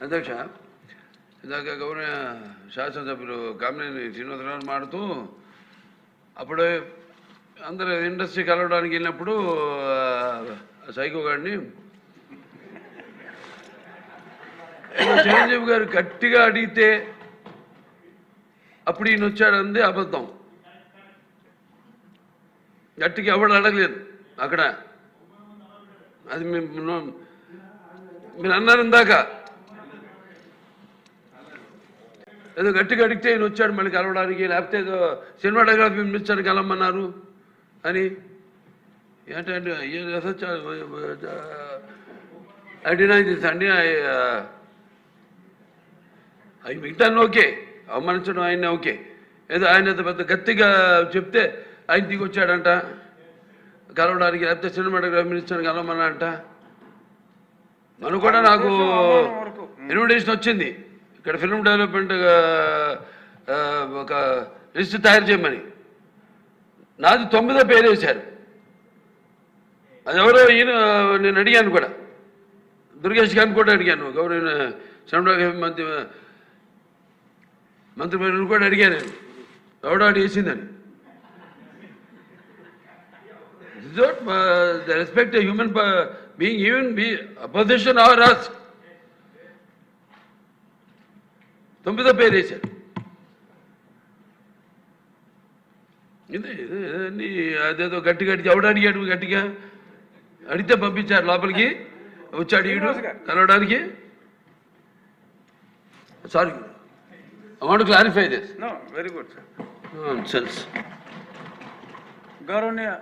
అధ్యక్ష, ఇందాక గౌరవ శాసనసభ్యులు కామినేని శ్రీనివాసరావు మాడుతూ అప్పుడు అందరూ ఇండస్ట్రీ కలవడానికి వెళ్ళినప్పుడు సైకో గారిని చిరంజీవి గారు గట్టిగా అడిగితే అప్పుడు ఈయన వచ్చాడంది అబద్ధం. గట్టిగా ఎవడు అడగలేదు అక్కడ. అది మీరు అన్నారు ఇందాక, ఏదో గట్టిగా అడిగితే ఈయన వచ్చాడు మళ్ళీ కలవడానికి, లేకపోతే ఏదో సినిమాటోగ్రఫీ మినిస్టర్ కలవమన్నారు అని. ఏంటంటే ఐ డినై దిస్ అండి. అవి మిగతాన్ని ఓకే, అవమానించడం ఆయన ఓకే. ఏదో ఆయన పెద్ద గట్టిగా చెప్తే ఆయన దిగి వచ్చాడంట కలవడానికి, లేకపోతే సినిమాటోగ్రఫీ మినిస్టర్ కలవమన్నాడంట. మనం కూడా నాకు ఇన్విటేషన్ వచ్చింది ఇక్కడ ఫిల్మ్ డెవలప్మెంట్ ఒక లిస్ట్ తయారు చేయమని. నాది 9వ పేరు వేశారు. అది ఎవరో ఈయన నేను అడిగాను కూడా, దుర్గేష్ గారిని కూడా అడిగాను, గౌరవ సినిమాటోగ్రఫీ మంత్రి కూడా అడిగాను నేను, ఎవడో అడిగేసిందని. The respect a human being, even be opposition or us. 9వ పేరు వేశారు. అదేదో గట్టిగా ఎవడు అడిగాడు, గట్టిగా అడిగితే పంపించారు లోపలికి, వచ్చాడు ఈడు కలవడానికి. Sorry, I want to clarify this. No, very good, sir. Nonsense. Gauraniya